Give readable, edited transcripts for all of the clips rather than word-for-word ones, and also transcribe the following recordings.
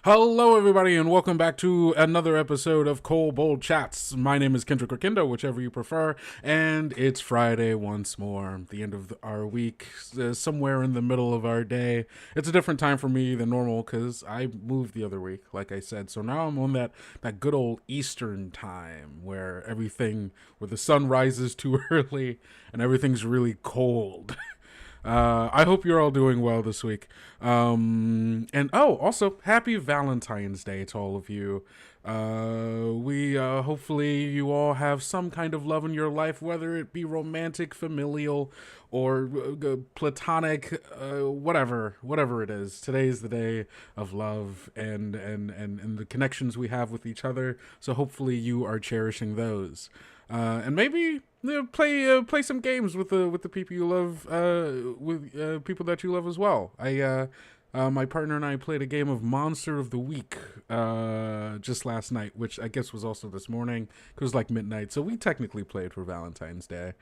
Hello, everybody, and welcome back to another episode of Kobold Chats. My name is Kendrick or Kendo, whichever you prefer, and it's Friday once more, the end of our week, somewhere in the middle of our day. It's a different time for me than normal because I moved the other week, like I said. So now I'm on that good old Eastern time where the sun rises too early and everything's really cold. I hope you're all doing well this week. Also, happy Valentine's Day to all of you. We hopefully you all have some kind of love in your life, whether it be romantic, familial, or platonic, whatever it is. Today is the day of love and the connections we have with each other. So hopefully you are cherishing those. And maybe play some games with the people you love, with people that you love as well. My partner and I played a game of Monster of the Week just last night, which I guess was also this morning. It was like midnight, so we technically played for Valentine's Day.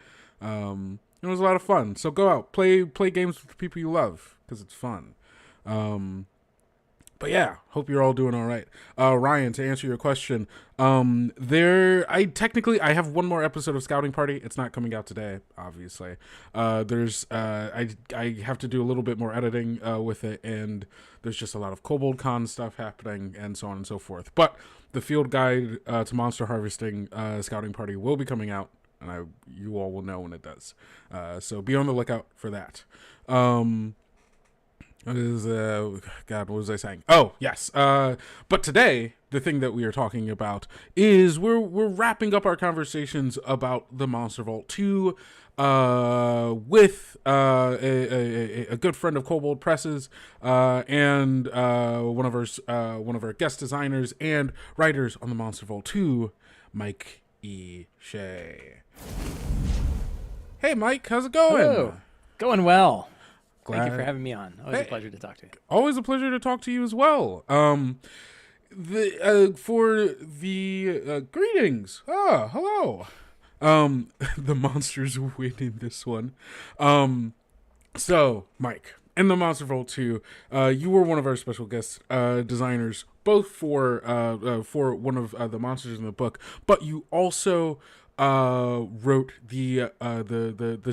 It was a lot of fun. So go out, play games with the people you love because it's fun. But yeah, hope you're all doing all right. Ryan, to answer your question, I have one more episode of Scouting Party. It's not coming out today, obviously. I have to do a little bit more editing with it, and there's just a lot of Kobold Con stuff happening, and so on and so forth. But the field guide to monster harvesting Scouting Party will be coming out, and you all will know when it does. So be on the lookout for that. What was I saying? Oh, yes. But today, the thing that we are talking about is we're wrapping up our conversations about the Monster Vault 2 with a good friend of Kobold Presses and one of our guest designers and writers on the Monster Vault 2, Mike Shea. Hey, Mike, how's it going? Hello. Going well. Glad. Thank you for having me on. Always a pleasure to talk to you. Always a pleasure to talk to you as well. Greetings. Hello. The monsters win in this one. So, Mike, in the Monster Vault 2, you were one of our special guest designers, both for one of the monsters in the book, but you also wrote the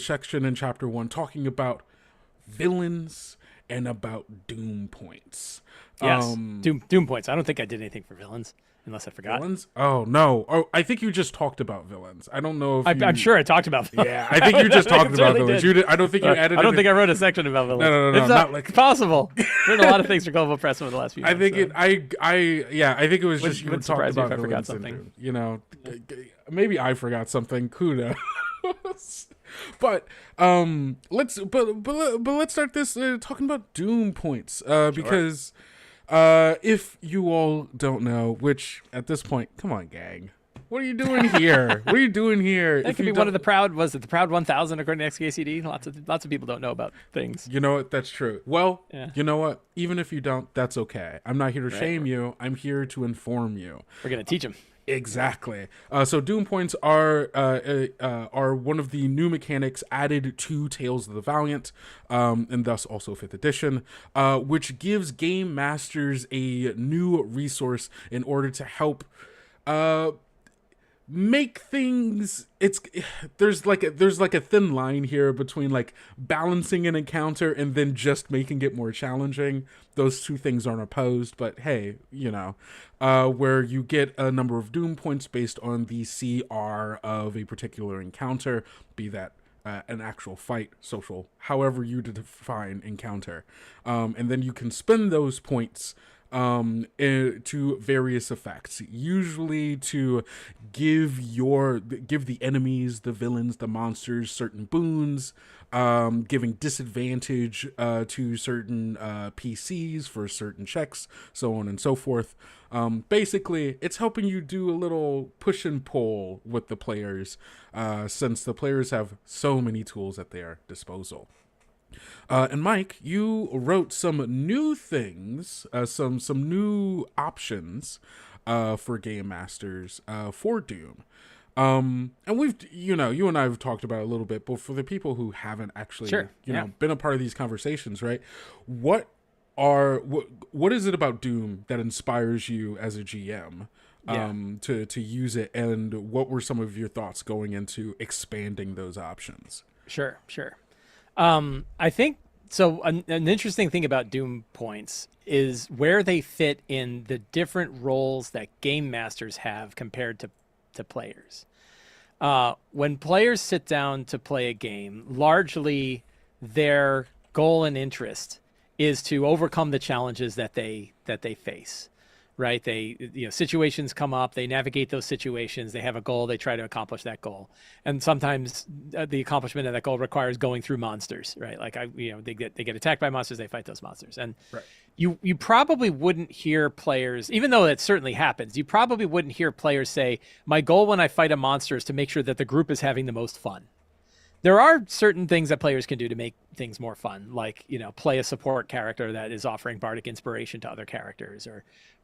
section in chapter 1 talking about villains and about doom points. Yes, doom points. I don't think I did anything for villains, unless I forgot. Villains? Oh, no. Oh, I think you just talked about villains. I don't know if I'm sure I talked about villains. Yeah, I think you just talked about villains. I don't think you added I don't think I wrote a section about villains. No, It's not like... possible. I've written a lot of things for Kobold Press over the last few months. I think it was just you were talking about I forgot villains. something. And, maybe I forgot something. Who knows? But let's start this talking about doom points because if you all don't know, which at this point, come on, gang, what are you doing here? What are you doing here? That could be one of the proud. Was it the Proud 1000 according to XKCD? Lots of people don't know about things. You know what? That's true. Well, yeah. You know what? Even if you don't, that's okay. I'm not here to shame you. I'm here to inform you. We're gonna teach them. Exactly. So doom points are one of the new mechanics added to Tales of the Valiant, and thus also 5th edition, which gives game masters a new resource in order to help make things. There's like a thin line here between like balancing an encounter and then just making it more challenging. Those two things aren't opposed, but hey, where you get a number of doom points based on the CR of a particular encounter, be that an actual fight, social, however you define encounter, and then you can spend those points to various effects, usually to give the enemies, the villains, the monsters certain boons, giving disadvantage to certain PCs for certain checks, so on and so forth. Basically, it's helping you do a little push and pull with the players, since the players have so many tools at their disposal. And Mike, you wrote some new things, some new options for game masters for Doom. And you and I have talked about it a little bit, but for the people who haven't actually, been a part of these conversations, right? What what is it about Doom that inspires you as a GM to use it, and what were some of your thoughts going into expanding those options? Sure. I think so. An interesting thing about Doom points is where they fit in the different roles that game masters have compared to players. When players sit down to play a game, largely their goal and interest is to overcome the challenges that they face. Right? Situations come up, they navigate those situations, they have a goal, they try to accomplish that goal. And sometimes the accomplishment of that goal requires going through monsters, right? Like they get attacked by monsters, they fight those monsters. And you probably wouldn't hear players, even though it certainly happens, you probably wouldn't hear players say, my goal when I fight a monster is to make sure that the group is having the most fun. There are certain things that players can do to make things more fun, like, play a support character that is offering bardic inspiration to other characters,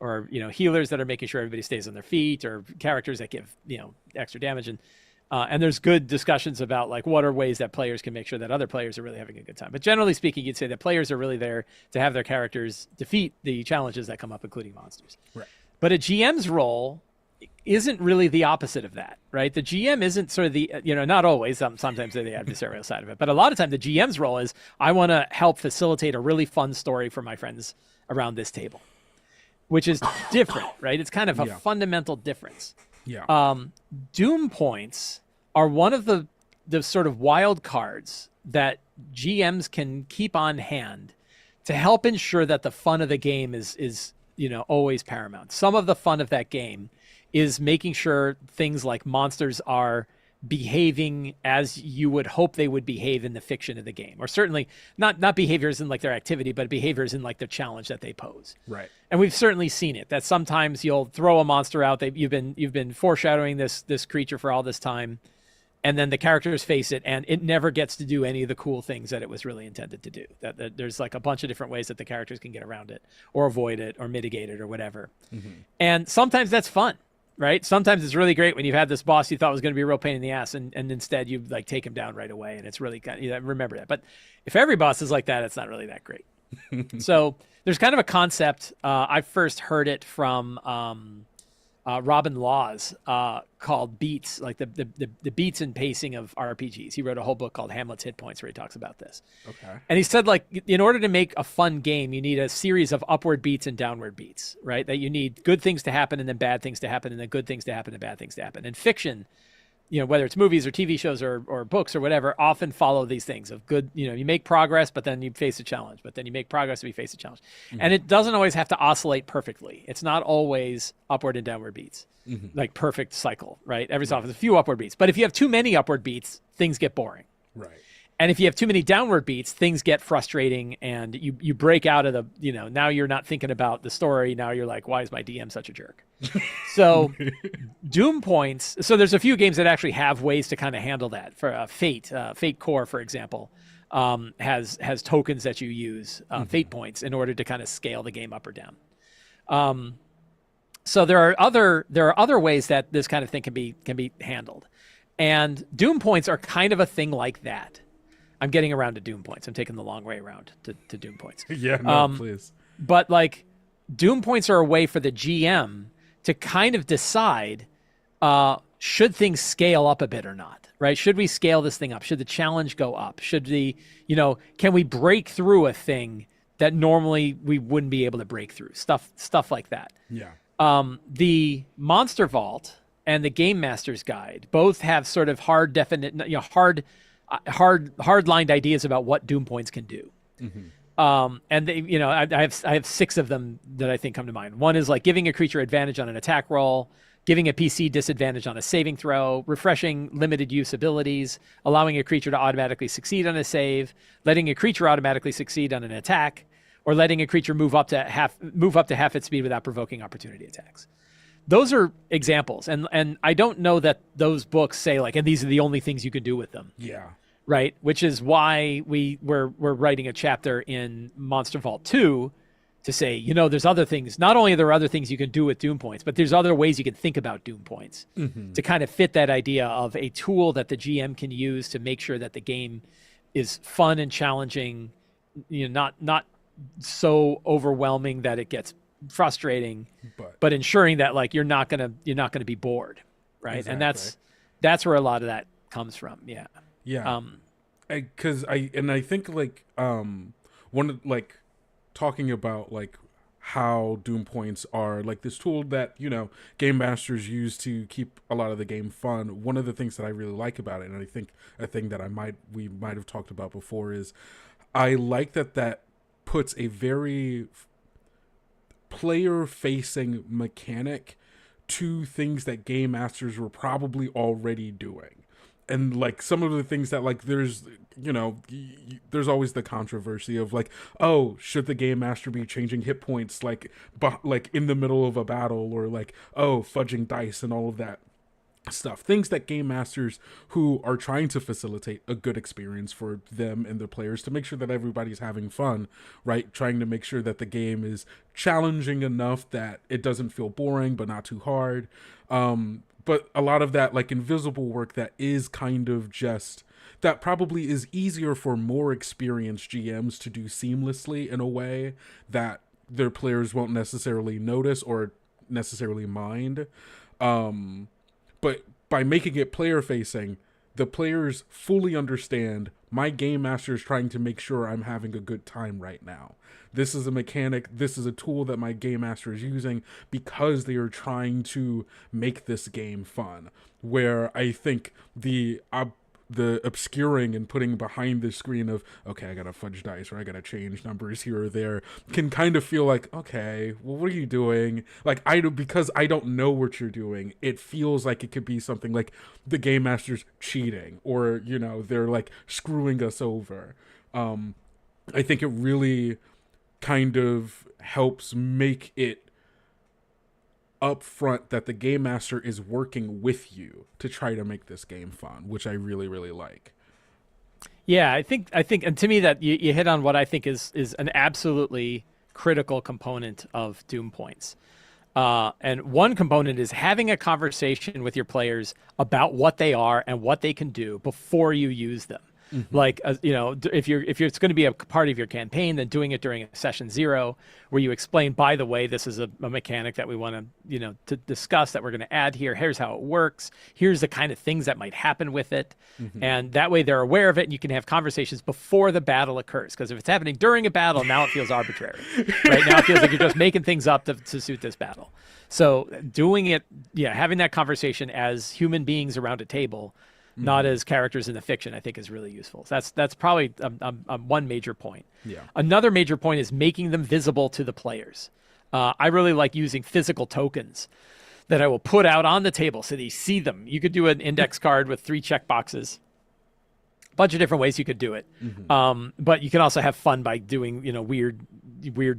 or healers that are making sure everybody stays on their feet, or characters that give, extra damage. And there's good discussions about, like, what are ways that players can make sure that other players are really having a good time. But generally speaking, you'd say that players are really there to have their characters defeat the challenges that come up, including monsters. Right. But a GM's role isn't really the opposite of that, right? The GM isn't sort of the, not always, sometimes they're the adversarial side of it, but a lot of time the GM's role is, I want to help facilitate a really fun story for my friends around this table, which is different, right? It's kind of a fundamental difference. Yeah. Doom points are one of the sort of wild cards that GMs can keep on hand to help ensure that the fun of the game is always paramount. Some of the fun of that game is making sure things like monsters are behaving as you would hope they would behave in the fiction of the game, or certainly not behaviors in like their activity, but behaviors in like the challenge that they pose. Right. And we've certainly seen it, that sometimes you'll throw a monster out, you've been foreshadowing this creature for all this time, and then the characters face it, and it never gets to do any of the cool things that it was really intended to do. That there's like a bunch of different ways that the characters can get around it, or avoid it, or mitigate it, or whatever. Mm-hmm. And sometimes that's fun. Right? Sometimes it's really great when you've had this boss you thought was going to be a real pain in the ass, and instead you like take him down right away, and it's really kind of, remember that. But if every boss is like that, it's not really that great. So there's kind of a concept. I first heard it from Robin Laws called beats, like the beats and pacing of RPGs. He wrote a whole book called Hamlet's Hit Points where he talks about this. Okay. And he said, like, in order to make a fun game, you need a series of upward beats and downward beats, right? That you need good things to happen and then bad things to happen and then good things to happen and bad things to happen. And fiction, whether it's movies or TV shows or books or whatever, often follow these things of good, you make progress, but then you face a challenge, but then you make progress and you face a challenge. Mm-hmm. And it doesn't always have to oscillate perfectly. It's not always upward and downward beats, like perfect cycle, right? Every so often, a few upward beats. But if you have too many upward beats, things get boring. Right. And if you have too many downward beats, things get frustrating, and you break out of the, now you're not thinking about the story. Now you're like, why is my DM such a jerk? So Doom points. So there's a few games that actually have ways to kind of handle that. For Fate Core, for example, has tokens that you use, Fate points, in order to kind of scale the game up or down. So there are other ways that this kind of thing can be handled, and Doom points are kind of a thing like that. I'm getting around to Doom points. I'm taking the long way around to Doom points. Yeah, no, please. But like, Doom points are a way for the GM to kind of decide, should things scale up a bit or not, right? Should we scale this thing up? Should the challenge go up? Should can we break through a thing that normally we wouldn't be able to break through? Stuff like that. Yeah. The Monster Vault and the Game Master's Guide both have sort of hard-lined ideas about what Doom points can do. Mm-hmm. And they, I have 6 of them that I think come to mind. One is like giving a creature advantage on an attack roll, giving a PC disadvantage on a saving throw, refreshing limited use abilities, allowing a creature to automatically succeed on a save, letting a creature automatically succeed on an attack, or letting a creature move up to half its speed without provoking opportunity attacks. Those are examples, and I don't know that those books say like, and these are the only things you can do with them. Yeah. Right, which is why we're writing a chapter in Monster Vault 2 to say, there's other things. Not only are there other things you can do with Doom points, but there's other ways you can think about Doom points to kind of fit that idea of a tool that the GM can use to make sure that the game is fun and challenging, not so overwhelming that it gets frustrating, but ensuring that like you're not gonna be bored, right? Exactly. And that's where a lot of that comes from. Yeah. Because I think like one of like talking about like how Doom points are like this tool that, you know, game masters use to keep a lot of the game fun. One of the things that I really like about it, and I think a thing that we might have talked about before, is I like that puts a very player facing mechanic to things that game masters were probably already doing. And like some of the things that like there's, you know, there's always the controversy of like, oh, should the game master be changing hit points like in the middle of a battle, or like, oh, fudging dice and all of that stuff. Things that game masters who are trying to facilitate a good experience for them and their players, to make sure that everybody's having fun, right? Trying to make sure that the game is challenging enough that it doesn't feel boring but not too hard. But a lot of that like invisible work that is kind of just, that probably is easier for more experienced GMs to do seamlessly in a way that their players won't necessarily notice or necessarily mind. But by making it player facing, the players fully understand my game master is trying to make sure I'm having a good time right now. This is a mechanic, this is a tool that my game master is using because they are trying to make this game fun. Where I think the obscuring and putting behind the screen of, okay, I gotta fudge dice or I gotta change numbers here or there, can kind of feel like, okay, well, what are you doing? Like, because I don't know what you're doing, it feels like it could be something like the game master's cheating, or, you know, they're like screwing us over. I think it really kind of helps make it upfront that the game master is working with you to try to make this game fun, which I really, really like. Yeah, I think, and to me that you hit on what I think is an absolutely critical component of Doom points. And one component is having a conversation with your players about what they are and what they can do before you use them. Mm-hmm. Like, you know, if it's going to be a part of your campaign, then doing it during session 0, where you explain, by the way, this is a mechanic that we want to, you know, to discuss, that we're going to add here. Here's how it works. Here's the kind of things that might happen with it. Mm-hmm. And that way they're aware of it, and you can have conversations before the battle occurs. Because if it's happening during a battle, now it feels arbitrary. Right now it feels like you're just making things up to suit this battle. So doing it, having that conversation as human beings around a table, not as characters in the fiction, I think is really useful. So that's probably one major point. Yeah. Another major point is making them visible to the players. I really like using physical tokens that I will put out on the table so that you see them. You could do an index card with 3 checkboxes. A bunch of different ways you could do it. Mm-hmm. But you can also have fun by doing, you know, weird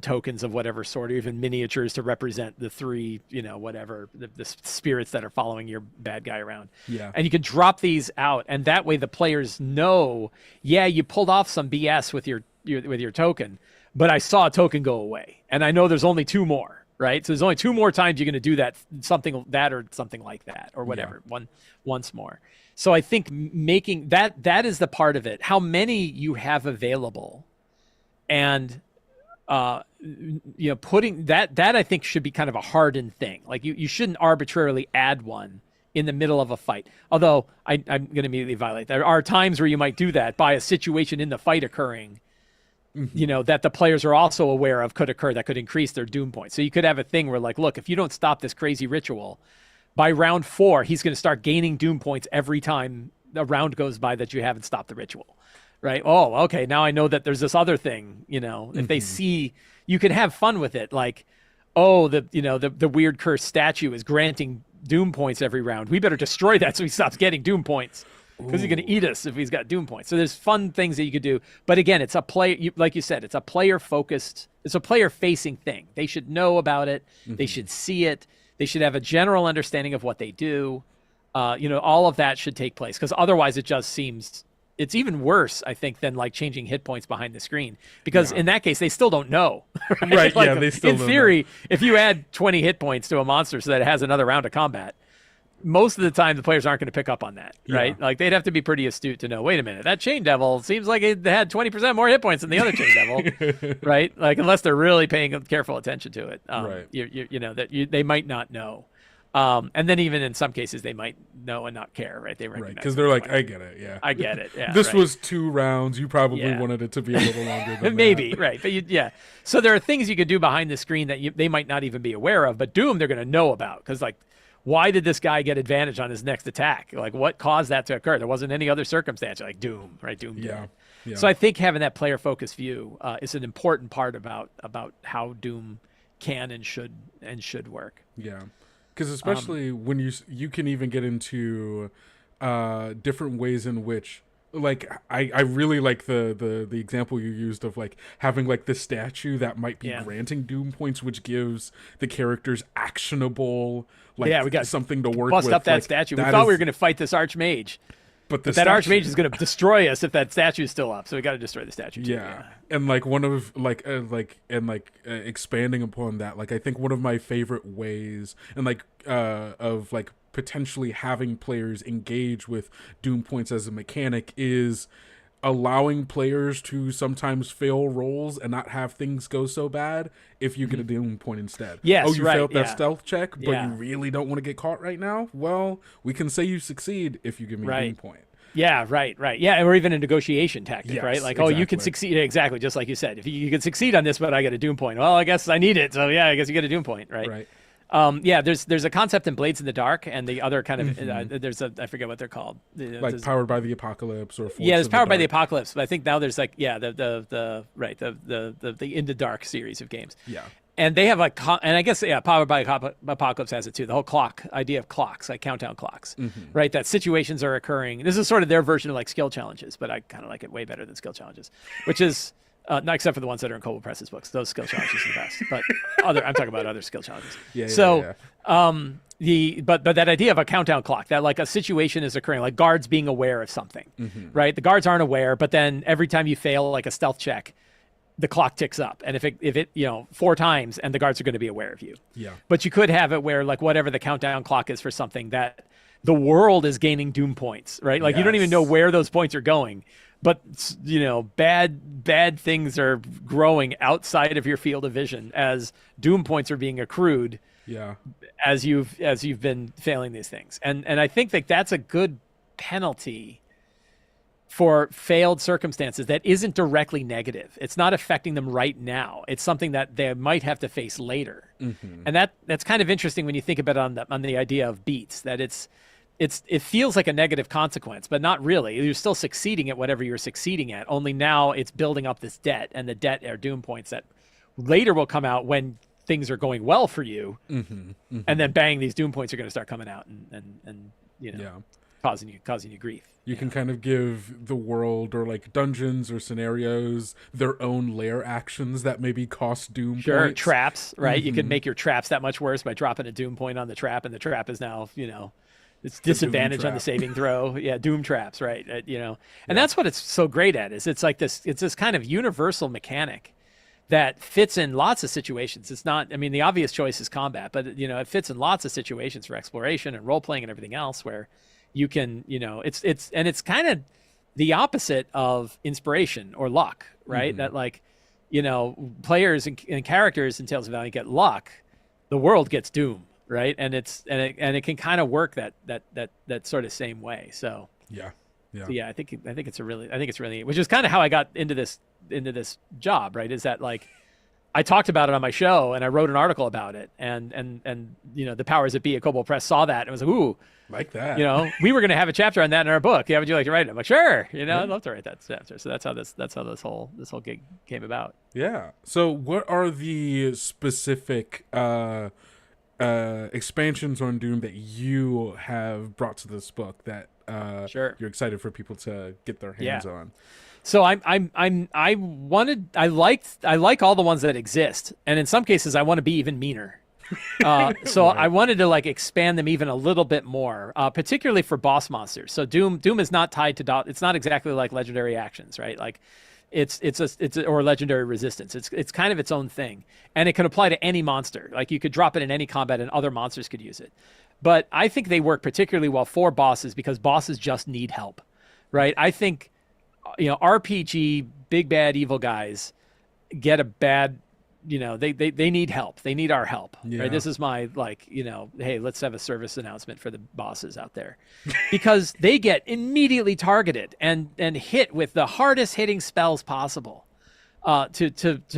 tokens of whatever sort, or even miniatures to represent the 3, you know, whatever, the spirits that are following your bad guy around. Yeah. And you can drop these out, and that way the players know, you pulled off some BS with your token, but I saw a token go away, and I know there's only 2 more, right? So there's only 2 more times you're going to do that, something or something like that, or whatever, once more. So I think making that is the part of it, how many you have available, and you know, putting that I think should be kind of a hardened thing. Like you shouldn't arbitrarily add one in the middle of a fight. Although I'm going to immediately violate. There are times where you might do that by a situation in the fight occurring, mm-hmm. you know, that the players are also aware of could occur, that could increase their doom points. So you could have a thing where like, look, if you don't stop this crazy ritual, by round 4, he's going to start gaining doom points every time a round goes by that you haven't stopped the ritual. Right. Oh, okay. Now I know that there's this other thing, you know, if mm-hmm. they see, you can have fun with it. Like, oh, the weird cursed statue is granting doom points every round. We better destroy that so he stops getting doom points, because he's going to eat us if he's got doom points. So there's fun things that you could do. But again, it's a like you said, it's a player focused, it's a player facing thing. They should know about it. Mm-hmm. They should see it. They should have a general understanding of what they do. You know, all of that should take place, because otherwise it just seems, it's even worse, I think, than like changing hit points behind the screen, because in that case they still don't know. Right. Like, they still in theory, if you add 20 hit points to a monster so that it has another round of combat, most of the time the players aren't going to pick up on that, right? Yeah. Like they'd have to be pretty astute to know, wait a minute, that chain devil seems like it had 20% more hit points than the other chain devil, right? Like unless they're really paying careful attention to it, Right. you know, they might not know. And then even in some cases they might know and not care, right? They recognize Right, because they're like, I get it, yeah. I get it, yeah. This right. was 2 rounds. You probably Yeah. wanted it to be a little longer than Maybe, that. right. But yeah. So there are things you could do behind the screen that they might not even be aware of, but Doom they're going to know about. Because, like, why did this guy get advantage on his next attack? Like, what caused that to occur? There wasn't any other circumstance. Like, Doom, right? Doom did Yeah. it. Yeah. So I think having that player-focused view is an important part about how Doom can and should work. Yeah. Because especially when you can even get into different ways in which, like, I really like the example you used of like having like the statue that might be granting Doom points, which gives the characters actionable, like, we got something to work bust with. up that like, statue. We thought we were going to fight this archmage. But that archmage is going to destroy us if that statue's still up. So we got to destroy the statue too. Yeah. And like one of expanding upon that, like I think one of my favorite ways and of like potentially having players engage with Doom points as a mechanic is allowing players to sometimes fail rolls and not have things go so bad if you get a Doom point instead. Yes, oh, you right, failed that yeah. stealth check, but Yeah. you really don't want to get caught right now? Well, we can say you succeed if you give me a Doom point. Yeah, right. Yeah, or even a negotiation tactic, Yes, right? Like, oh, you can exactly. succeed. Exactly, just like you said. If you can succeed on this, but I get a Doom point. Well, I guess I need it. So yeah, I guess you get a Doom point, right? Right. Yeah, there's a concept in Blades in the Dark, and the other kind of there's I forget what they're called. Like Powered by the Apocalypse or yeah, there's Powered by the Dark. Apocalypse, but I think now there's like the In the Dark series of games. Yeah. And they have like, and I guess Powered by Apocalypse has it too. The whole clock idea of clocks, like countdown clocks, right? That situations are occurring. This is sort of their version of like skill challenges, but I kind of like it way better than skill challenges, which is not except for the ones that are in Kobold Press's books. Those skill challenges are the best, but I'm talking about other skill challenges. But that idea of a countdown clock, that like a situation is occurring, like guards being aware of something, right? The guards aren't aware, but then every time you fail like a stealth check, the clock ticks up, and if it 4 times, and the guards are going to be aware of you. Yeah. But you could have it where like whatever the countdown clock is for something, that the world is gaining Doom points, right? Like you don't even know where those points are going, but bad things are growing outside of your field of vision as Doom points are being accrued. Yeah. As you've been failing these things, and I think that that's a good penalty for failed circumstances that isn't directly negative. It's not affecting them right now. It's something that they might have to face later. And that's kind of interesting when you think about it on the idea of beats, that it feels like a negative consequence, but not really. You're still succeeding at whatever you're succeeding at, only now it's building up this debt, and the debt are Doom points that later will come out when things are going well for you. And then bang, these Doom points are going to start coming out and causing you grief. You can kind of give the world or like dungeons or scenarios their own lair actions that maybe cost Doom points. Traps, right? You could make your traps that much worse by dropping a Doom point on the trap, and the trap is now, it's disadvantage on the saving throw. Yeah, Doom traps, right? And that's what it's so great at, is it's this kind of universal mechanic that fits in lots of situations. It's not, the obvious choice is combat, but it fits in lots of situations for exploration and role playing and everything else, where you can, it's kind of the opposite of inspiration or luck, right? That like, players and characters in Tales of Valiant get luck, the world gets Doom, right? And it can kind of work that sort of same way. So I think it's really, which is kind of how I got into this job, right? Is that like, I talked about it on my show and I wrote an article about it, and the powers that be at Kobold Press saw that and was like, ooh, like that. We were going to have a chapter on that in our book. Yeah, would you like to write it? I'm like, sure. I'd love to write that chapter. So that's how this whole gig came about. Yeah. So what are the specific expansions on Doom that you have brought to this book that you're excited for people to get their hands on? So I like all the ones that exist, and in some cases I want to be even meaner. So I wanted to like expand them even a little bit more, particularly for boss monsters. So Doom is not tied to it's not exactly like legendary actions, right? Like or legendary resistance. It's kind of its own thing, and it can apply to any monster. Like you could drop it in any combat, and other monsters could use it. But I think they work particularly well for bosses because bosses just need help, right? I think, RPG big bad evil guys get a bad, they need help. They need our help. Yeah. Right? This is my hey, let's have a service announcement for the bosses out there, because they get immediately targeted and hit with the hardest hitting spells possible to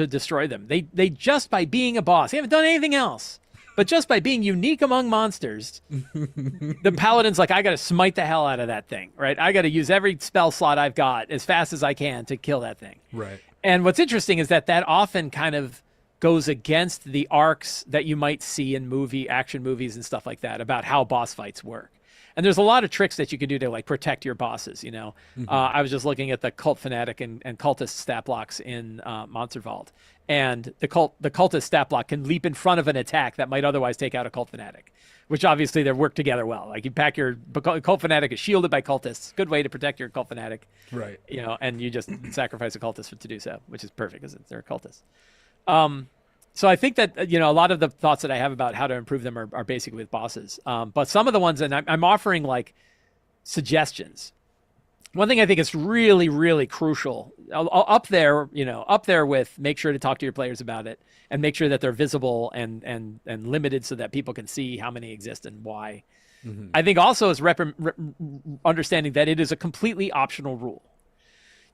destroy them. They just by being a boss, they haven't done anything else. But just by being unique among monsters, the paladin's like, I got to smite the hell out of that thing, right? I got to use every spell slot I've got as fast as I can to kill that thing. Right. And what's interesting is that often kind of goes against the arcs that you might see in action movies and stuff like that about how boss fights work. And there's a lot of tricks that you can do to like protect your bosses. Mm-hmm. I was just looking at the cult fanatic and cultist stat blocks in Monster Vault, and the cultist stat block can leap in front of an attack that might otherwise take out a cult fanatic, which obviously they work together well. Like you pack your cult fanatic is shielded by cultists, good way to protect your cult fanatic, right? And you just sacrifice a cultist to do so, which is perfect because they're a cultist. So I think that, a lot of the thoughts that I have about how to improve them are basically with bosses. But some of the ones, and I'm offering like suggestions. One thing I think is really, really crucial up there with make sure to talk to your players about it and make sure that they're visible and limited so that people can see how many exist and why. Mm-hmm. I think also is understanding that it is a completely optional rule.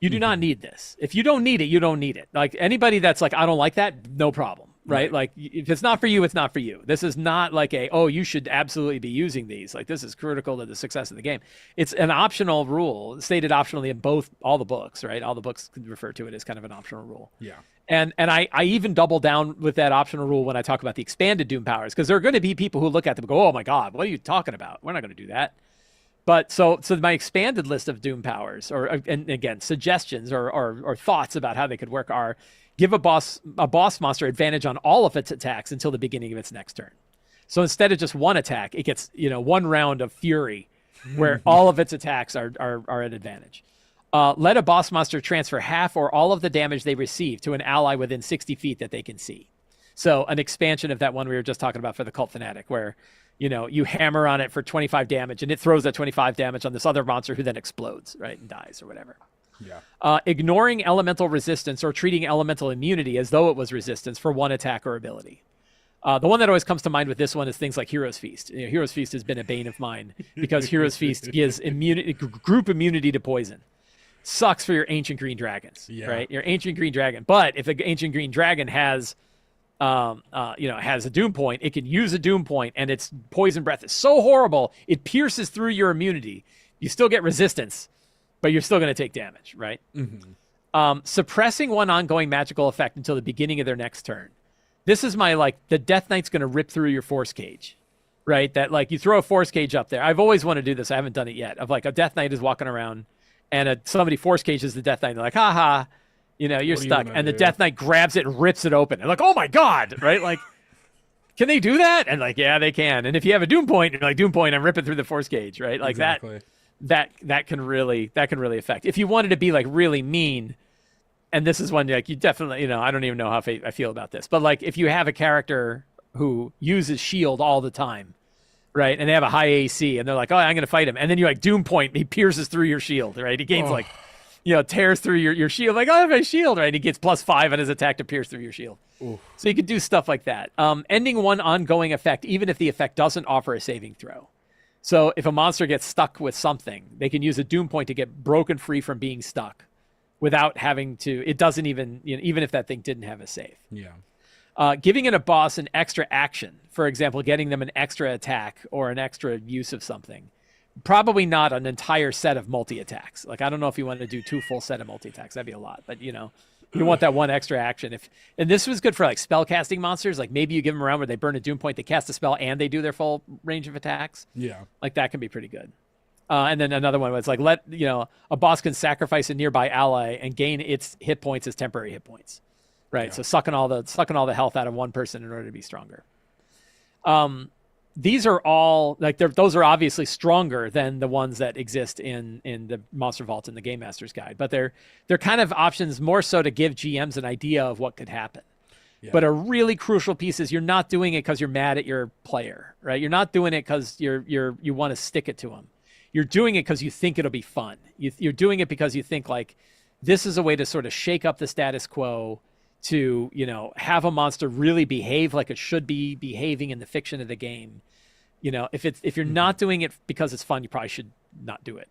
You do not need this. If you don't need it, you don't need it. Like anybody that's like, I don't like that, no problem, right? Like if it's not for you, it's not for you. This is not like you should absolutely be using these. Like this is critical to the success of the game. It's an optional rule, stated optionally in all the books, right? All the books could refer to it as kind of an optional rule. Yeah. And I even double down with that optional rule when I talk about the expanded Doom powers, because there are going to be people who look at them and go, oh my God, what are you talking about? We're not going to do that. But so my expanded list of Doom powers, and again, suggestions or thoughts about how they could work are: give a boss monster advantage on all of its attacks until the beginning of its next turn. So instead of just one attack, it gets one round of fury, where all of its attacks are at advantage. Let a boss monster transfer half or all of the damage they receive to an ally within 60 feet that they can see. So an expansion of that one we were just talking about for the Cult Fanatic, where you hammer on it for 25 damage and it throws that 25 damage on this other monster who then explodes, right, and dies or whatever. Yeah. Ignoring elemental resistance or treating elemental immunity as though it was resistance for one attack or ability. The one that always comes to mind with this one is things like Hero's Feast. Hero's Feast has been a bane of mine because Hero's Feast gives group immunity to poison. Sucks for your Ancient Green Dragons, right? Your Ancient Green Dragon. But if the Ancient Green Dragon has a Doom Point, it can use a Doom Point, and its poison breath is so horrible, it pierces through your immunity. You still get resistance, but you're still going to take damage, right? Mm-hmm. Suppressing one ongoing magical effect until the beginning of their next turn. This is the Death Knight's going to rip through your Force Cage, right? That you throw a Force Cage up there. I've always wanted to do this. I haven't done it yet. Of a Death Knight is walking around, and somebody Force Cages the Death Knight. And they're like, ha. You're stuck. And the Death Knight grabs it and rips it open. And oh my God, right? Like, can they do that? And yeah, they can. And if you have a Doom Point, you're like, Doom Point, I'm ripping through the Force Cage, right? Like exactly. that can really affect. If you wanted to be really mean, and this is one you definitely, I don't even know how I feel about this, but if you have a character who uses shield all the time, right? And they have a high AC and they're like, oh, I'm going to fight him. And then you Doom Point, he pierces through your shield, right? He gains tears through your shield. I have my shield, right? He gets +5 on his attack to pierce through your shield. Oof. So you could do stuff like that. Ending one ongoing effect, even if the effect doesn't offer a saving throw. So if a monster gets stuck with something, they can use a Doom Point to get broken free from being stuck without having to, it doesn't even, even if that thing didn't have a save. Yeah. Giving a boss an extra action, for example, getting them an extra attack or an extra use of something. Probably not an entire set of multi-attacks. I don't know if you want to do 2 full set of multi-attacks. That'd be a lot. But, you want that one extra action. And this was good for, spell casting monsters. Maybe you give them around where they burn a Doom Point, they cast a spell, and they do their full range of attacks. Yeah. That can be pretty good. And then another one was, a boss can sacrifice a nearby ally and gain its hit points as temporary hit points. Right? Yeah. So sucking all the health out of one person in order to be stronger. these are all like those are obviously stronger than the ones that exist in the Monster Vault and the Game Master's Guide, but they're kind of options more so to give GMs an idea of what could happen. Yeah. But a really crucial piece is you're not doing it because you're mad at your player, right? You're not doing it because you want to stick it to them. You're doing it because you think it'll be fun. You're doing it because you think like this is a way to sort of shake up the status quo, to have a monster really behave like it should be behaving in the fiction of the game. If you're not doing it because it's fun, you probably should not do it.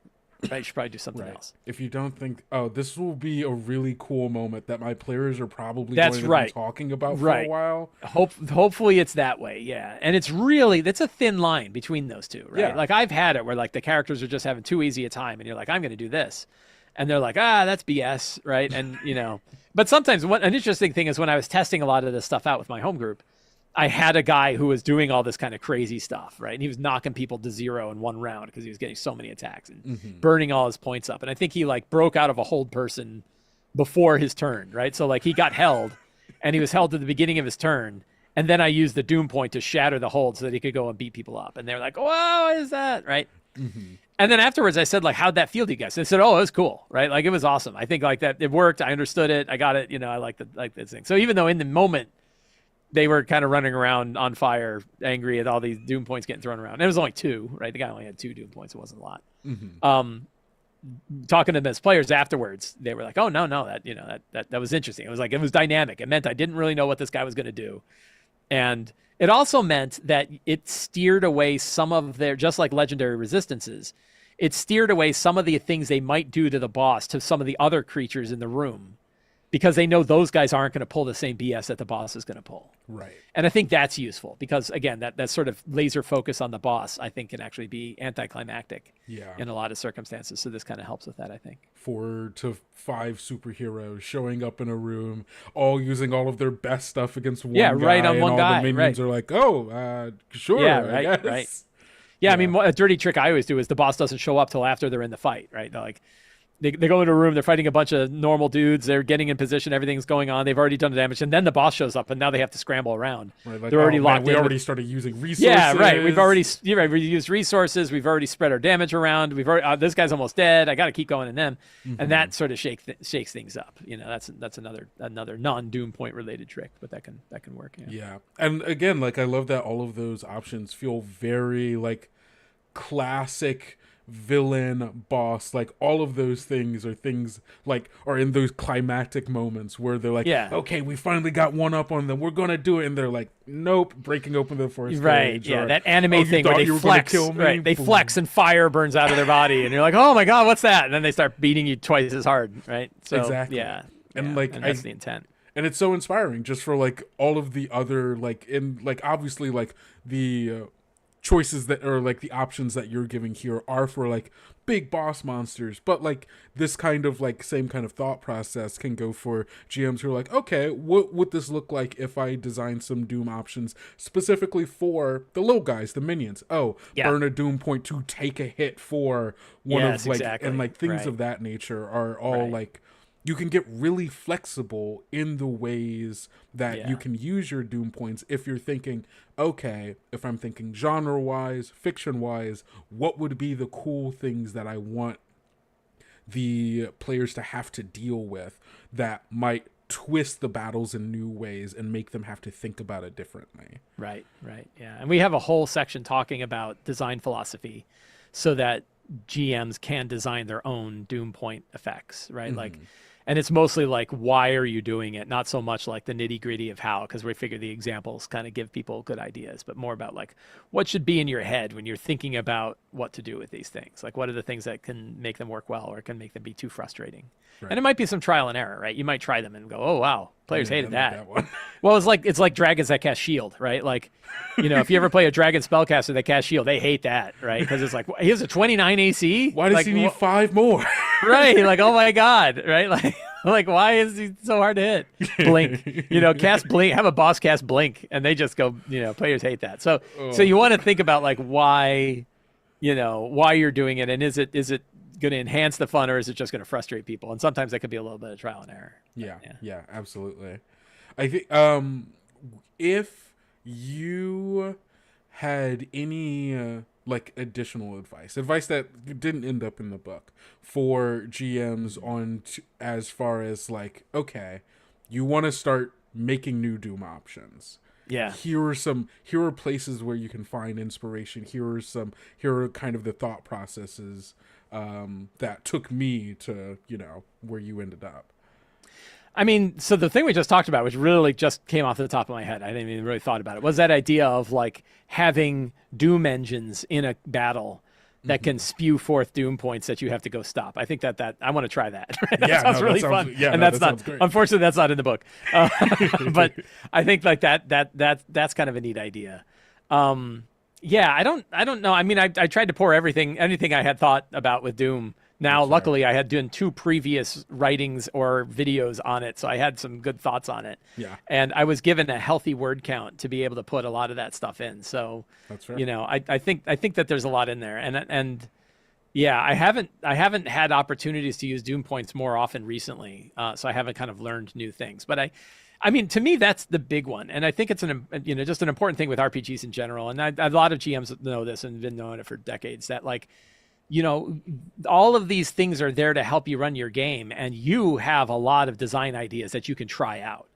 Right, you should probably do something else. If you don't think, this will be a really cool moment that my players are probably going to be talking about for a while. Hopefully it's that way, yeah. And that's a thin line between those two, right? Yeah. Like I've had it where like the characters are just having too easy a time, and you're like, I'm going to do this, and they're like, that's BS, right? And but sometimes an interesting thing is when I was testing a lot of this stuff out with my home group, I had a guy who was doing all this kind of crazy stuff, right? And he was knocking people to 0 in one round because he was getting so many attacks and burning all his points up. And I think he like broke out of a hold person before his turn, right? So like he got held, and he was held to the beginning of his turn. And then I used the doom point to shatter the hold so that he could go and beat people up. And they're like, whoa, what is that, right? And then afterwards I said, like, how'd that feel to you guys? And they said, oh, it was cool, right? Like it was awesome. I think like that it worked. I understood it. I got it. I like this thing. So even though in the moment they were kind of running around on fire, angry at all these doom points getting thrown around. And it was only 2, right? The guy only had 2 doom points. It wasn't a lot. Talking to them as players afterwards, they were like, oh, no, that was interesting. It was like, it was dynamic. It meant I didn't really know what this guy was going to do. And it also meant that it steered away some of their, just like legendary resistances, it steered away some of the things they might do to the boss to some of the other creatures in the room, because they know those guys aren't going to pull the same BS that the boss is going to pull. Right. And I think that's useful because, again, that sort of laser focus on the boss, I think, can actually be anticlimactic in a lot of circumstances. So this kind of helps with that, I think. 4 to 5 superheroes showing up in a room, all using all of their best stuff against one guy. Right on one and guy. All the minions are like, sure, I guess. Right. Yeah, I mean, a dirty trick I always do is the boss doesn't show up till after they're in the fight, right? They're like, they go into a room, they're fighting a bunch of normal dudes, they're getting in position, everything's going on, they've already done the damage, and then the boss shows up, and now they have to scramble around. Right, like, they're already locked in. We already started using resources. Yeah, right. We've already used resources. We've already spread our damage around. We've already this guy's almost dead. I got to keep going in them, and that sort of shakes things up. That's another non-Doom point related trick, but that can work. Yeah, and again, like I love that all of those options feel very like classic villain, boss, like all of those things are things like are in those climactic moments where they're like, okay, we finally got one up on them, we're gonna do it, and they're like, nope, breaking open the first page, or, that anime thing where they flex, right? They flex and fire burns out of their body, and you're like, oh my god, what's that? And then they start beating you twice as hard, right? So exactly, and that's the intent. And it's so inspiring just for like all of the other obviously like the choices that are like the options that you're giving here are for like big boss monsters, but like this kind of like same kind of thought process can go for GMs who are like, okay, what would this look like if I design some Doom options specifically for the little guys, the minions? Burn a Doom point to take a hit for one of like and like things of that nature are all like, you can get really flexible in the ways that you can use your Doom points if you're thinking, okay, if I'm thinking genre-wise, fiction-wise, what would be the cool things that I want the players to have to deal with that might twist the battles in new ways and make them have to think about it differently. Right. Yeah. And we have a whole section talking about design philosophy so that GMs can design their own Doom point effects, right? Like, and it's mostly like, why are you doing it? Not so much like the nitty gritty of how, because we figure the examples kind of give people good ideas, but more about like what should be in your head when you're thinking about what to do with these things. Like, what are the things that can make them work well or can make them be too frustrating? Right. And it might be some trial and error, right? You might try them and go, oh, wow, players hated that. Well, it's like dragons that cast shield, right? Like, if you ever play a dragon spellcaster that casts shield, they hate that, right? Because it's like, he has a 29 AC. Why does he need 5 more? Right. Like, oh my God. Right. Like, why is he so hard to hit? Blink, cast blink, have a boss cast blink, and they just go, players hate that. So you want to think about like why you're doing it, and is it going to enhance the fun, or is it just going to frustrate people? And sometimes that could be a little bit of trial and error. Yeah, absolutely. I think if you had any like additional advice that didn't end up in the book for GMs on as far as like, okay, you want to start making new Doom options. Yeah. Here are places where you can find inspiration. Here are kind of the thought processes that took me to, where you ended up. I mean, so the thing we just talked about, which really just came off the top of my head, I didn't even really thought about it, was that idea of like having Doom engines in a battle that can spew forth Doom points that you have to go stop. I think that I want to try that. Right? That sounds really fun. Yeah, and that's not, unfortunately, that's not in the book. But I think like that's kind of a neat idea. Yeah, I don't know. I mean, I tried to pour anything I had thought about with Doom. Now, luckily, I had done 2 previous writings or videos on it, so I had some good thoughts on it. Yeah. And I was given a healthy word count to be able to put a lot of that stuff in. So, that's right. I think that there's a lot in there. And yeah, I haven't had opportunities to use Doom points more often recently, so I haven't kind of learned new things. But I mean, to me, that's the big one, and I think it's just an important thing with RPGs in general. And a lot of GMs know this and been knowing it for decades. That like, all of these things are there to help you run your game, and you have a lot of design ideas that you can try out.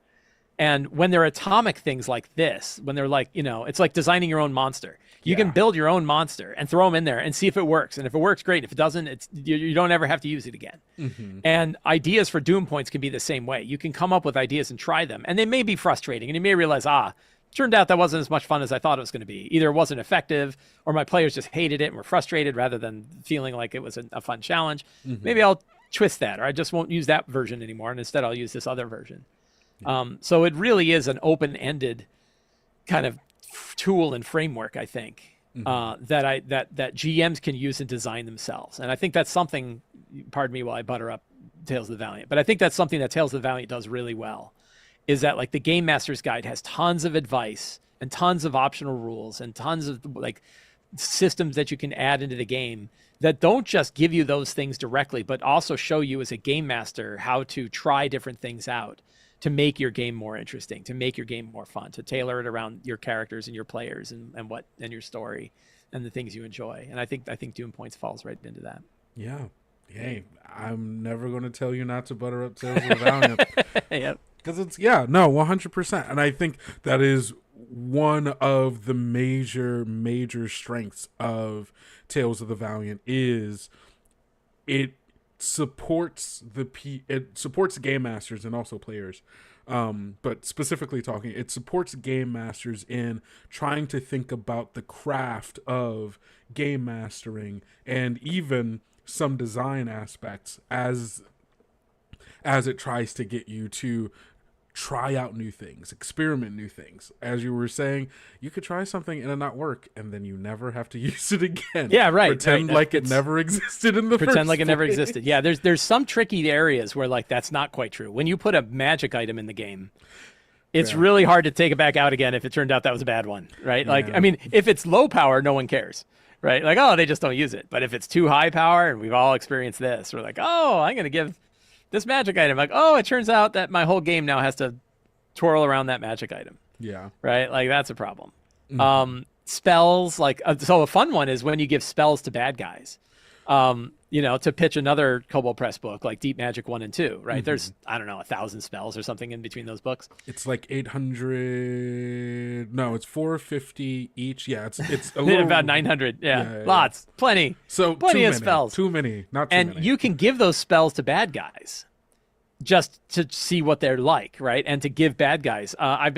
And when they're atomic things like this, when they're like, it's like designing your own monster. You can build your own monster and throw them in there and see if it works. And if it works, great. If it doesn't, you don't ever have to use it again. Mm-hmm. And ideas for Doom points can be the same way. You can come up with ideas and try them, and they may be frustrating, and you may realize, turned out that wasn't as much fun as I thought it was going to be. Either it wasn't effective, or my players just hated it and were frustrated rather than feeling like it was a fun challenge. Mm-hmm. Maybe I'll twist that, or I just won't use that version anymore, and instead I'll use this other version. So it really is an open-ended kind of tool and framework, I think, that GMs can use and design themselves. And I think that's something, pardon me while I butter up Tales of the Valiant, but I think that's something that Tales of the Valiant does really well. Is that like the Game Master's Guide has tons of advice and tons of optional rules and tons of like systems that you can add into the game that don't just give you those things directly, but also show you as a game master how to try different things out to make your game more interesting, to make your game more fun, to tailor it around your characters and your players and your story and the things you enjoy. And I think Doom Points falls right into that. Yeah. Hey, I'm never going to tell you not to butter up Tales of the Valiant. Yep. Because 100%. And I think that is one of the major strengths of Tales of the Valiant is it supports game masters and also players. But specifically talking, it supports game masters in trying to think about the craft of game mastering and even some design aspects as it tries to get you to try out new things, experiment new things. As you were saying, you could try something and it not work, and then you never have to use it again. Yeah, right. Pretend like it never existed in the first Pretend like it place. never existed. Yeah, there's some tricky areas where like that's not quite true. When you put a magic item in the game, it's really hard to take it back out again if it turned out that was a bad one, right? Like, I mean, if it's low power, no one cares, right? Like, oh, they just don't use it. But if it's too high power, and we've all experienced this, we're like, oh, I'm going to give this magic item. Like, oh, it turns out that my whole game now has to twirl around that magic item. Yeah. Right? Like, that's a problem. Mm-hmm. Spells, like, so a fun one is when you give spells to bad guys. To pitch another Kobold Press book, like Deep Magic 1 and 2, right? Mm-hmm. There's, 1,000 spells or something in between those books. It's like 800. No, it's 450 each. Yeah, it's a little about 900. Yeah. Lots, plenty. So plenty of spells. Too many, not too many. And you can give those spells to bad guys just to see what they're like, right? And to give bad guys. I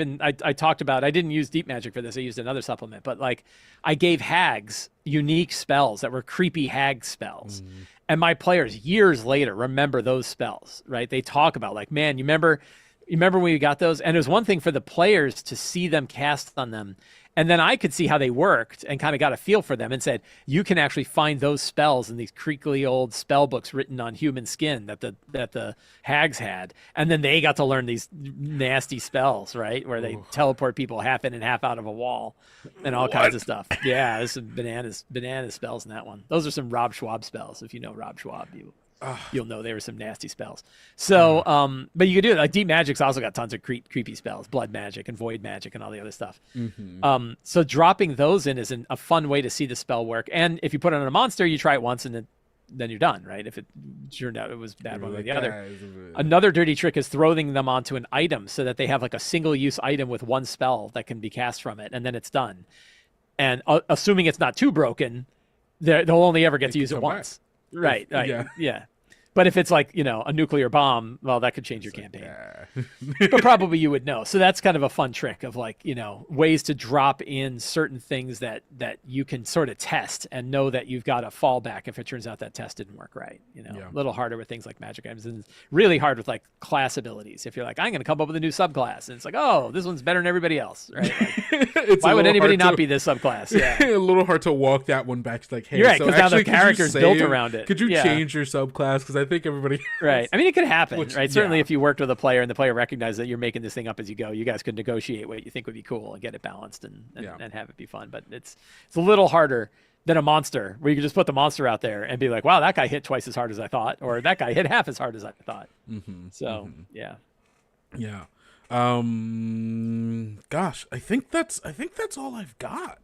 talked about, I didn't use Deep Magic for this. I used another supplement, but like I gave hags unique spells that were creepy hag spells. Mm. And my players years later remember those spells, right? They talk about like, man, you remember when we got those? And it was one thing for the players to see them cast on them. And then I could see how they worked and kind of got a feel for them and said, you can actually find those spells in these creakly old spell books written on human skin that the hags had. And then they got to learn these nasty spells, right? Where they teleport people half in and half out of a wall and all kinds of stuff. Yeah, there's some bananas spells in that one. Those are some Rob Schwab spells. If you know Rob Schwab, you'll know they were some nasty spells. So, but you can do it. Like Deep Magic's also got tons of creepy spells, blood magic and void magic and all the other stuff. So dropping those in is a fun way to see the spell work. And if you put it on a monster, you try it once and then you're done, right? If it turned out it was bad one way or the other. Another dirty trick is throwing them onto an item so that they have like a single use item with one spell that can be cast from it, and then it's done. And assuming it's not too broken, they'll only ever get to use it once. Right. Yeah. But if it's like, a nuclear bomb, well, that could change your campaign. But probably you would know. So that's kind of a fun trick of like, ways to drop in certain things that you can sort of test and know that you've got a fallback if it turns out that test didn't work right. A little harder with things like magic items, and really hard with like class abilities. If you're like, I'm going to come up with a new subclass, and it's like, oh, this one's better than everybody else, right? Like, why would anybody not be this subclass? Yeah. A little hard to walk that one back. It's like, hey, you're right, so because now the character's built around it. Could you change your subclass? Because I think everybody... Right. I mean, it could happen, right? Certainly if you worked with a player and the player recognized that you're making this thing up as you go, you guys could negotiate what you think would be cool and get it balanced and have it be fun. But it's a little harder than a monster where you can just put the monster out there and be like, wow, that guy hit twice as hard as I thought, or that guy hit half as hard as I thought. So, yeah. Yeah. Gosh, I think that's all I've got.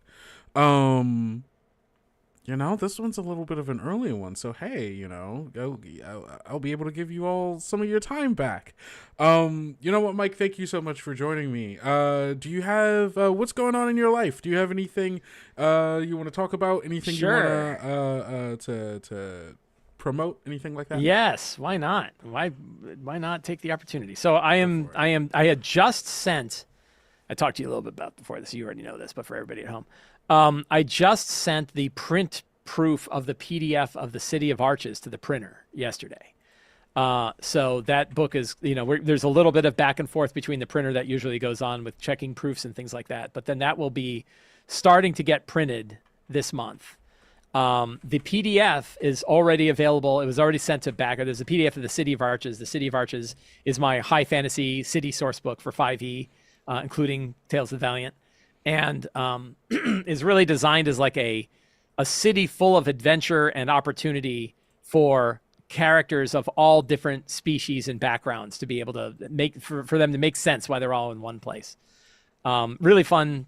This one's a little bit of an early one, so hey, I'll be able to give you all some of your time back. You know what, Mike? Thank you so much for joining me. Do you have what's going on in your life? Do you have anything you want to talk about? Anything you want to promote? Anything like that? Yes. Why not? Why not take the opportunity? So I had just sent. I talked to you a little bit about before this. You already know this, but for everybody at home. I just sent the print proof of the PDF of the City of Arches to the printer yesterday. So that book is, there's a little bit of back and forth between the printer that usually goes on with checking proofs and things like that. But then that will be starting to get printed this month. The PDF is already available. It was already sent to backer. There's a PDF of the City of Arches. The City of Arches is my high fantasy city source book for 5e, including Tales of the Valiant. And is really designed as like a city full of adventure and opportunity for characters of all different species and backgrounds to be able to for them to make sense while they're all in one place. Really fun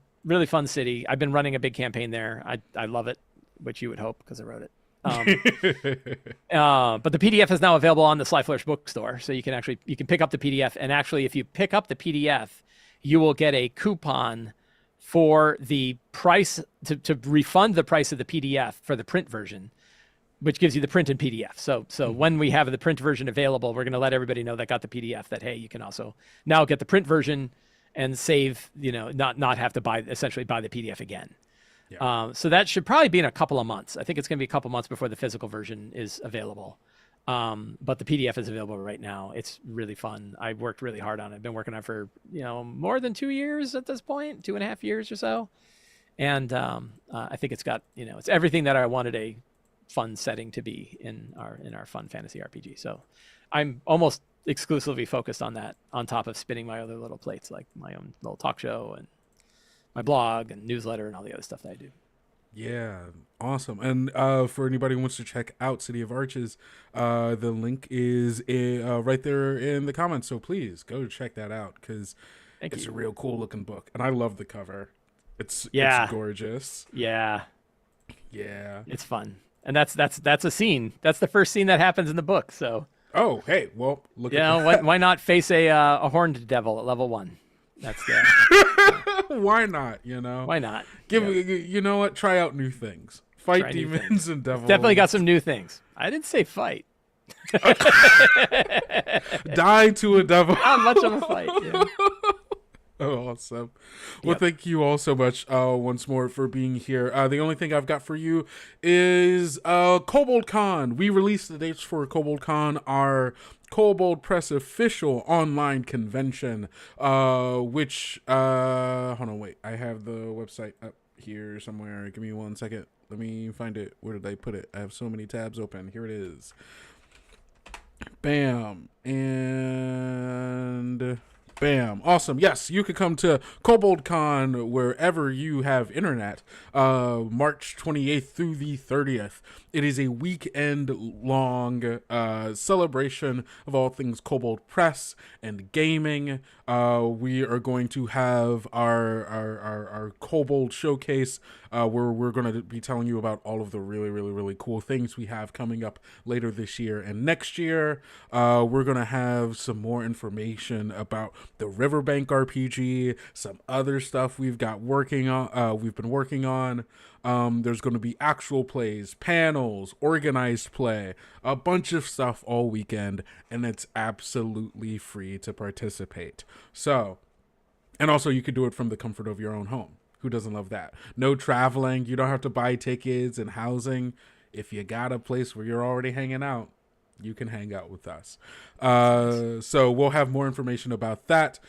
city. I've been running a big campaign there. I love it, which you would hope because I wrote it. But the PDF is now available on the Sly Flourish bookstore, so you can pick up the PDF. And actually, if you pick up the PDF, you will get a coupon for the price to refund the price of the PDF for the print version, which gives you the print and PDF. So when we have the print version available, we're going to let everybody know that got the PDF that, hey, you can also now get the print version and save, not have to essentially buy the PDF again. Yeah. So that should probably be in a couple of months. I think it's going to be a couple months before the physical version is available. But the PDF is available right now. It's really fun. I worked really hard on it. I've been working on it for, more than 2 years at this point, 2.5 years or so. And I think it's got, it's everything that I wanted a fun setting to be in our fun fantasy RPG. So I'm almost exclusively focused on that, on top of spinning my other little plates, like my own little talk show and my blog and newsletter and all the other stuff that I do. Yeah, awesome. And for anybody who wants to check out City of Arches, the link is right there in the comments. So please go check that out because it's a real cool looking book. And I love the cover. It's gorgeous. Yeah. Yeah. It's fun. And that's a scene. That's the first scene that happens in the book. So. Oh, hey, well, look at that. Why not face a horned devil at level 1? That's the. Why not? Why not? You know what? Try out new things. Fight demons and devils. Definitely got some new things. I didn't say fight. Die to a devil. Not much of a fight. Yeah. Oh, awesome. Well, thank you all so much once more for being here. The only thing I've got for you is Kobold Con. We released the dates for Kobold Con, our Kobold Press official online convention, which, hold on, wait. I have the website up here somewhere. Give me 1 second. Let me find it. Where did I put it? I have so many tabs open. Here it is. Bam. And Bam. Awesome. Yes, you could come to Kobold Con wherever you have internet, March 28th through the 30th. It is a weekend long celebration of all things Kobold Press and gaming. We are going to have our Kobold showcase where we're going to be telling you about all of the really, really, really cool things we have coming up later this year and next year. We're going to have some more information about the Riverbank RPG, some other stuff we've got working on. We've been working on. There's going to be actual plays, panels, organized play, a bunch of stuff all weekend, and it's absolutely free to participate. So, and also you could do it from the comfort of your own home. Who doesn't love that? No traveling. You don't have to buy tickets and housing. If you got a place where you're already hanging out, you can hang out with us. So we'll have more information about that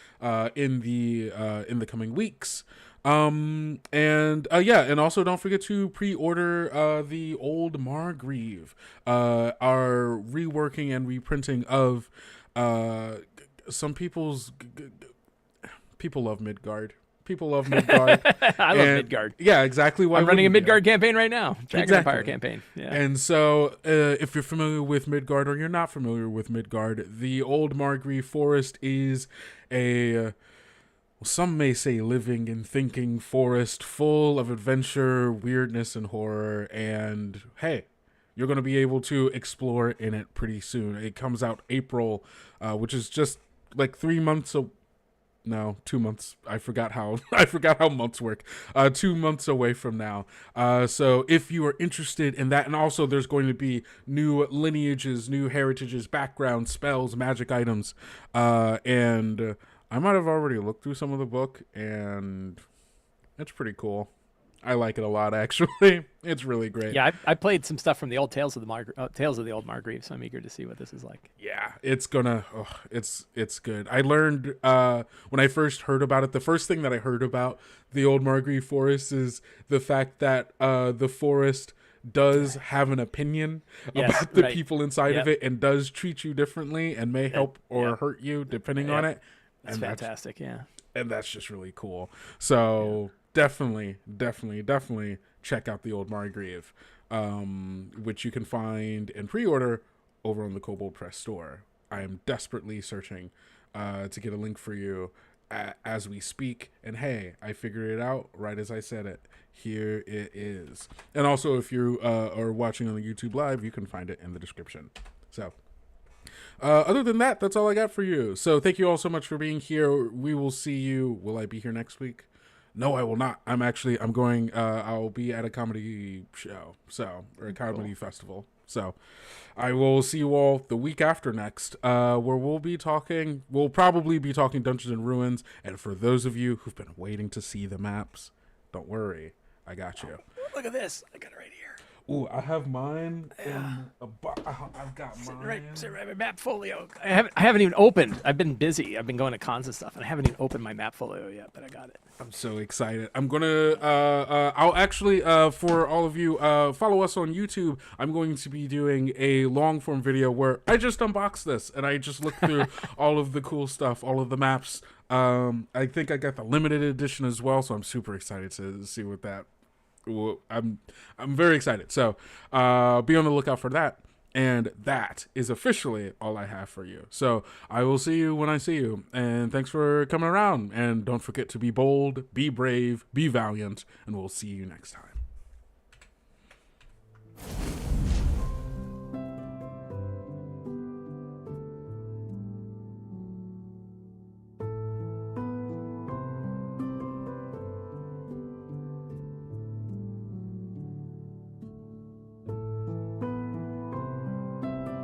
in the coming weeks. And also don't forget to pre-order the Old Margreve, our reworking and reprinting of some people love Midgard. People love Midgard. I love Midgard. Yeah, exactly. I'm running a Midgard campaign right now. Dragon Empire campaign. Yeah. And so if you're familiar with Midgard or you're not familiar with Midgard, the Old Margreve Forest is some may say living and thinking forest full of adventure, weirdness, and horror. And hey, you're going to be able to explore in it pretty soon. It comes out April, which is just like 3 months 2 months. I forgot how months work. 2 months away from now. So if you are interested in that, and also there's going to be new lineages, new heritages, background, spells, magic items, and I might have already looked through some of the book, and it's pretty cool. I like it a lot, actually. It's really great. Yeah, I played some stuff from the old Tales of the Old Margreve, so I'm eager to see what this is like. Yeah, it's good. I learned when I first heard about it, the first thing that I heard about the Old Margreve Forest is the fact that the forest does have an opinion about the people inside of it and does treat you differently and may help or hurt you depending on it. That's fantastic, And that's just really cool. So definitely check out the Old Margreve, which you can find and pre-order over on the Kobold Press store. I am desperately searching to get a link for you as we speak. And hey, I figured it out right as I said it. Here it is. And also, if you are watching on the YouTube Live, you can find it in the description. So other than that, that's all I got for you. So thank you all so much for being here. We will see you. Will I be here next week? No, I will not. I'm going, I'll be at a comedy show, or a comedy festival. So I will see you all the week after next, where we'll probably be talking Dungeons and Ruins. And for those of you who've been waiting to see the maps, don't worry. I got you. Look at this. I got it right here. Ooh, I have mine in a box. I've got mine. Sitting right, my map folio. I haven't even opened. I've been busy. I've been going to cons and stuff, and I haven't even opened my map folio yet, but I got it. I'm so excited. I'm gonna I'll actually for all of you follow us on YouTube. I'm going to be doing a long form video where I just unbox this and I just look through all of the cool stuff, all of the maps. I think I got the limited edition as well, so I'm super excited to see what that. I'm very excited. So be on the lookout for that. And that is officially all I have for you. So I will see you when I see you. And thanks for coming around. And don't forget to be bold, be brave, be valiant, and we'll see you next time.